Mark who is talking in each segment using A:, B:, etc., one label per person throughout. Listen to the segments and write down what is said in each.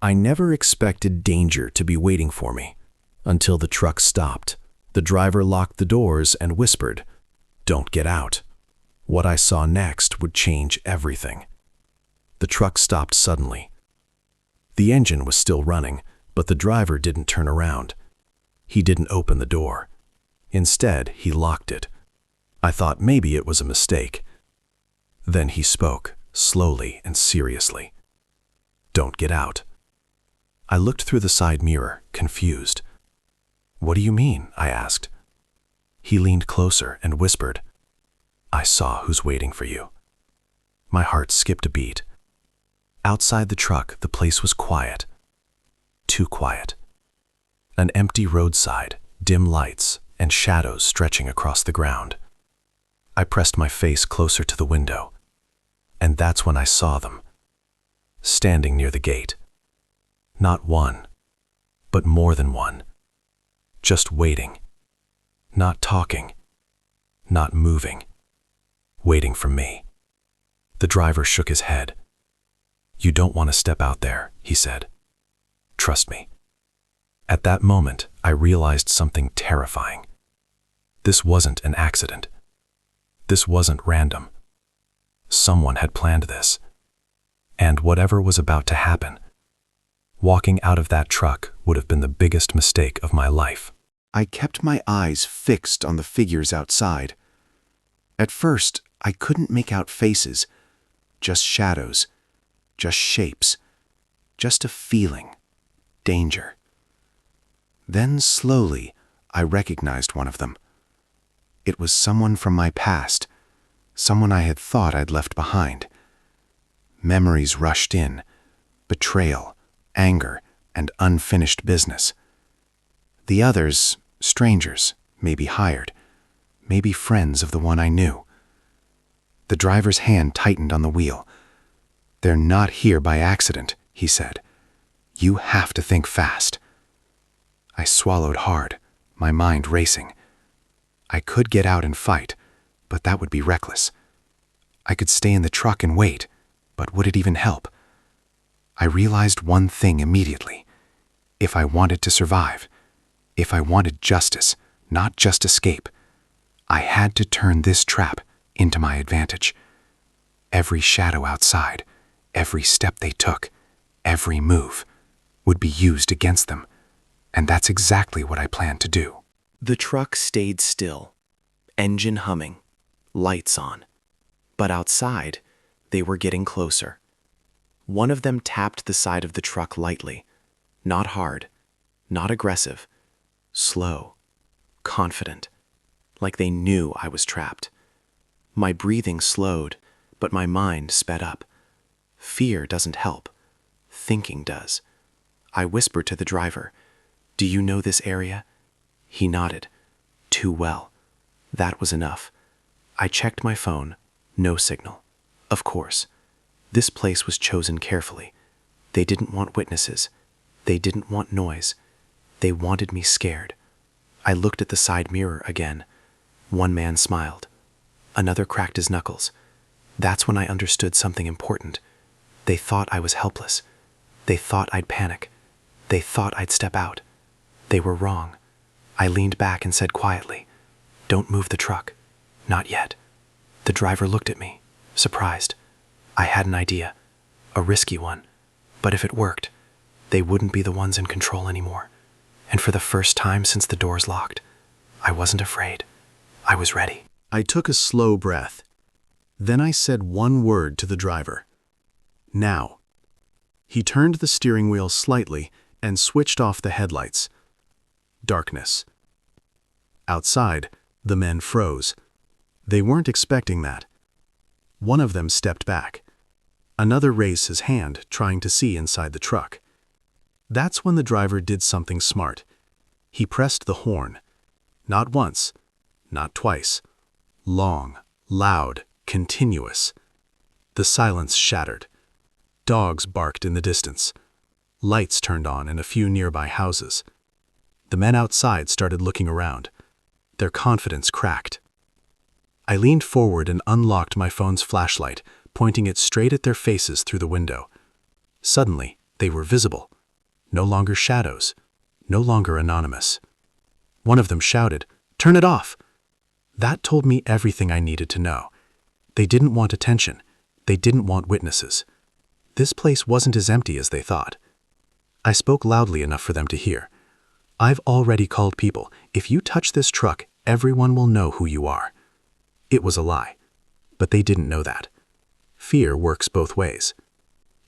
A: I never expected danger to be waiting for me, until the truck stopped. The driver locked the doors and whispered, "Don't get out." What I saw next would change everything. The truck stopped suddenly. The engine was still running, but the driver didn't turn around. He didn't open the door. Instead, he locked it. I thought maybe it was a mistake. Then he spoke, slowly and seriously. "Don't get out." I looked through the side mirror, confused. "What do you mean?" I asked. He leaned closer and whispered, "I saw who's waiting for you." My heart skipped a beat. Outside the truck, the place was quiet. Too quiet. An empty roadside, dim lights, and shadows stretching across the ground. I pressed my face closer to the window, and that's when I saw them, standing near the gate. Not one, but more than one. Just waiting. Not talking. Not moving. Waiting for me. The driver shook his head. "You don't want to step out there," he said. "Trust me." At that moment, I realized something terrifying. This wasn't an accident. This wasn't random. Someone had planned this. And whatever was about to happen, walking out of that truck would have been the biggest mistake of my life.
B: I kept my eyes fixed on the figures outside. At first, I couldn't make out faces, just shadows, just shapes, just a feeling, danger. Then slowly, I recognized one of them. It was someone from my past, someone I had thought I'd left behind. Memories rushed in, betrayal, anger, and unfinished business. The others, strangers, maybe hired, maybe friends of the one I knew. The driver's hand tightened on the wheel. "They're not here by accident," he said. "You have to think fast." I swallowed hard, my mind racing. I could get out and fight, but that would be reckless. I could stay in the truck and wait, but would it even help? I realized one thing immediately. If I wanted to survive, if I wanted justice, not just escape, I had to turn this trap into my advantage. Every shadow outside, every step they took, every move, would be used against them, and that's exactly what I planned to do.
C: The truck stayed still, engine humming, lights on. But outside, they were getting closer. One of them tapped the side of the truck lightly, not hard, not aggressive, slow, confident, like they knew I was trapped. My breathing slowed, but my mind sped up. Fear doesn't help. Thinking does. I whispered to the driver, "Do you know this area?" He nodded. Too well. That was enough. I checked my phone. No signal. Of course. This place was chosen carefully. They didn't want witnesses. They didn't want noise. They wanted me scared. I looked at the side mirror again. One man smiled. Another cracked his knuckles. That's when I understood something important. They thought I was helpless. They thought I'd panic. They thought I'd step out. They were wrong. I leaned back and said quietly, "Don't move the truck. Not yet." The driver looked at me, surprised. I had an idea, a risky one, but if it worked, they wouldn't be the ones in control anymore. And for the first time since the doors locked, I wasn't afraid. I was ready.
A: I took a slow breath. Then I said one word to the driver. "Now." He turned the steering wheel slightly and switched off the headlights. Darkness. Outside, the men froze. They weren't expecting that. One of them stepped back. Another raised his hand, trying to see inside the truck. That's when the driver did something smart. He pressed the horn. Not once, not twice. Long, loud, continuous. The silence shattered. Dogs barked in the distance. Lights turned on in a few nearby houses. The men outside started looking around. Their confidence cracked. I leaned forward and unlocked my phone's flashlight, pointing it straight at their faces through the window. Suddenly, They were visible, no longer shadows, no longer anonymous. One of them shouted, "Turn it off!" That told me everything I needed to know. They didn't want attention. They didn't want witnesses. This place wasn't as empty as they thought. I spoke loudly enough for them to hear. "I've already called people. If you touch this truck, everyone will know who you are." It was a lie, but they didn't know that. Fear works both ways.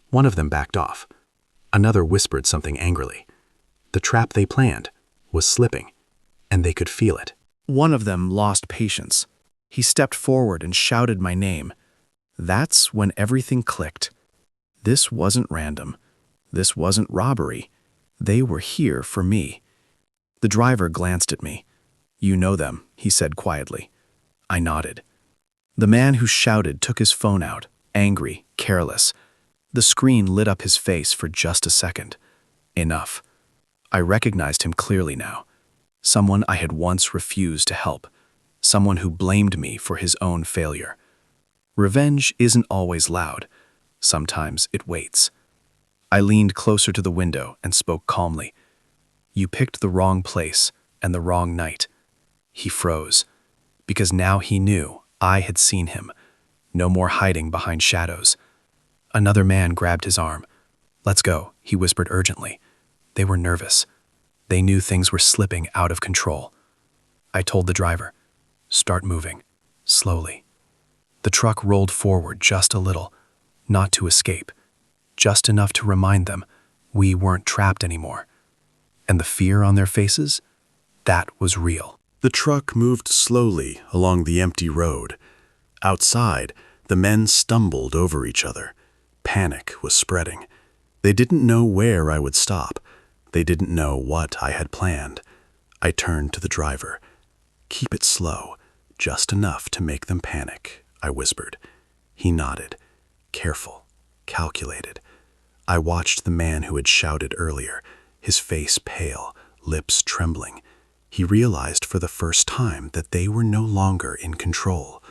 A: One of them backed off. Another whispered something angrily. The trap they planned was slipping, and they could feel it.
C: One of them lost patience. He stepped forward and shouted my name. That's when everything clicked. This wasn't random. This wasn't robbery. They were here for me. The driver glanced at me. "You know them," he said quietly. I nodded. The man who shouted took his phone out, angry, careless. The screen lit up his face for just a second. Enough. I recognized him clearly now. Someone I had once refused to help. Someone who blamed me for his own failure. Revenge isn't always loud. Sometimes it waits. I leaned closer to the window and spoke calmly. "You picked the wrong place and the wrong night." He froze, because now he knew I had seen him. No more hiding behind shadows. Another man grabbed his arm. "Let's go," he whispered urgently. They were nervous. They knew things were slipping out of control. I told the driver, "Start moving, slowly." The truck rolled forward just a little, not to escape, just enough to remind them we weren't trapped anymore. And the fear on their faces, that was real.
A: The truck moved slowly along the empty road. Outside, the men stumbled over each other. Panic was spreading. They didn't know where I would stop. They didn't know what I had planned. I turned to the driver. "Keep it slow, just enough to make them panic," I whispered. He nodded. Careful, calculated. I watched the man who had shouted earlier, his face pale, lips trembling. He realized for the first time that they were no longer in control.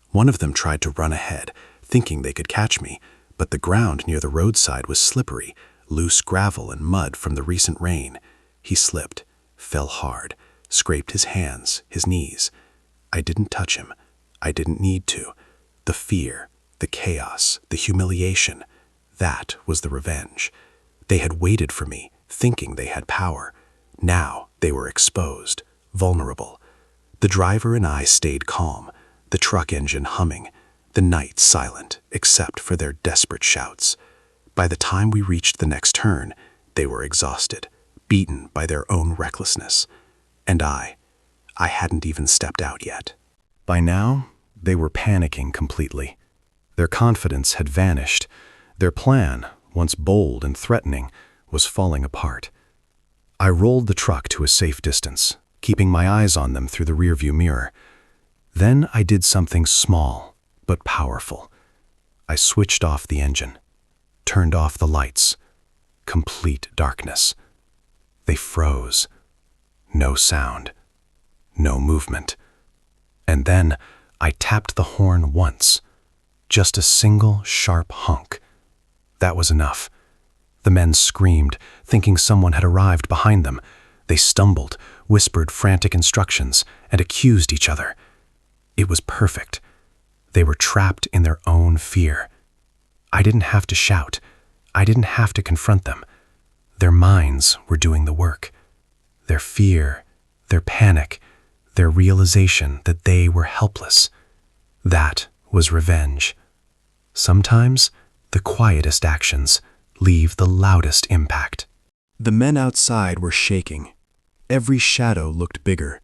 A: One of them tried to run ahead, thinking they could catch me, but the ground near the roadside was slippery, loose gravel and mud from the recent rain. He slipped, fell hard, scraped his hands, his knees. I didn't touch him. I didn't need to. The fear, the chaos, the humiliation, that was the revenge. They had waited for me, thinking they had power. Now they were exposed, vulnerable. The driver and I stayed calm, the truck engine humming, the night silent except for their desperate shouts. By the time we reached the next turn, they were exhausted, beaten by their own recklessness. And I hadn't even stepped out yet. By now, they were panicking completely. Their confidence had vanished. Their plan, once bold and threatening, was falling apart. I rolled the truck to a safe distance, keeping my eyes on them through the rearview mirror. Then I did something small but powerful. I switched off the engine, turned off the lights. Complete darkness. They froze. No sound. No movement. And then I tapped the horn once. Just a single sharp honk. That was enough. The men screamed, thinking someone had arrived behind them. They stumbled, whispered frantic instructions, and accused each other. It was perfect. They were trapped in their own fear. I didn't have to shout. I didn't have to confront them. Their minds were doing the work. Their fear, their panic, their realization that they were helpless. That was revenge. Sometimes the quietest actions leave the loudest impact. The men outside were shaking. Every shadow looked bigger.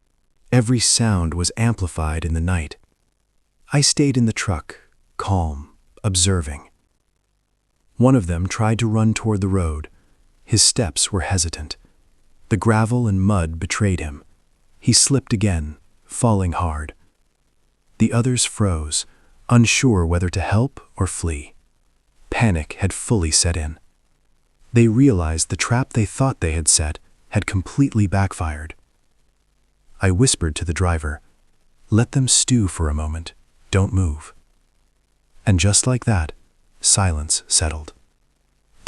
A: Every sound was amplified in the night. I stayed in the truck, calm, observing. One of them tried to run toward the road. His steps were hesitant. The gravel and mud betrayed him. He slipped again, falling hard. The others froze, unsure whether to help or flee. Panic had fully set in. They realized the trap they thought they had set had completely backfired. I whispered to the driver, "Let them stew for a moment. Don't move." And just like that, silence settled.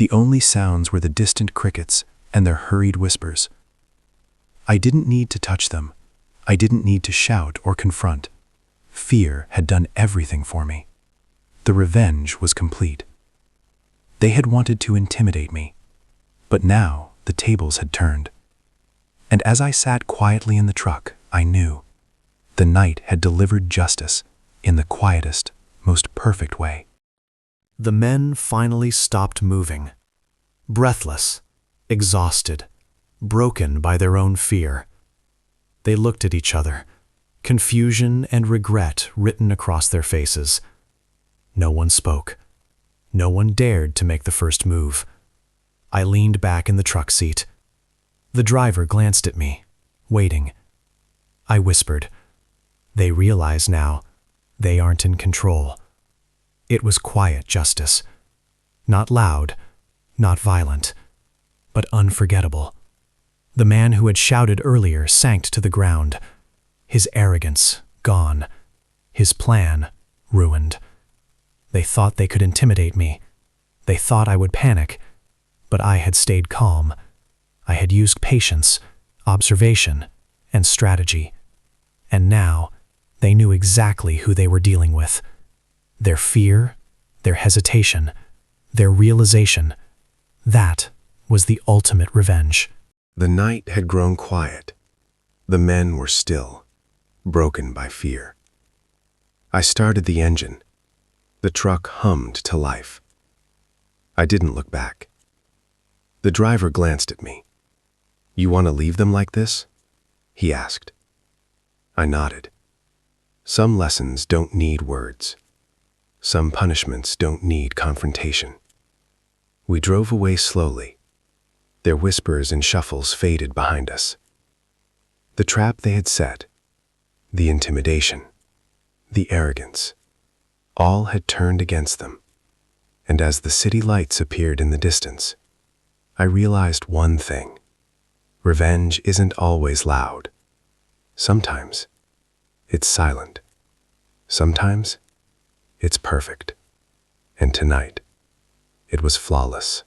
B: The only sounds were the distant crickets and their hurried whispers. I didn't need to touch them. I didn't need to shout or confront. Fear had done everything for me. The revenge was complete. They had wanted to intimidate me, but now the tables had turned. And as I sat quietly in the truck, I knew the night had delivered justice in the quietest, most perfect way.
A: The men finally stopped moving, breathless, exhausted, broken by their own fear. They looked at each other, confusion and regret written across their faces. No one spoke. No one dared to make the first move. I leaned back in the truck seat. The driver glanced at me, waiting. I whispered, "They realize now they aren't in control." It was quiet justice. Not loud, not violent, but unforgettable. The man who had shouted earlier sank to the ground, his arrogance gone, his plan ruined. They thought they could intimidate me. They thought I would panic, but I had stayed calm. I had used patience, observation, and strategy. And now, they knew exactly who they were dealing with. Their fear, their hesitation, their realization. That was the ultimate revenge.
B: The night had grown quiet. The men were still, broken by fear. I started the engine. The truck hummed to life. I didn't look back. The driver glanced at me. "You want to leave them like this?" he asked. I nodded. Some lessons don't need words. Some punishments don't need confrontation. We drove away slowly. Their whispers and shuffles faded behind us. The trap they had set, the intimidation, the arrogance, all had turned against them. And as the city lights appeared in the distance, I realized one thing. Revenge isn't always loud. Sometimes it's silent. Sometimes it's perfect. And tonight, it was flawless.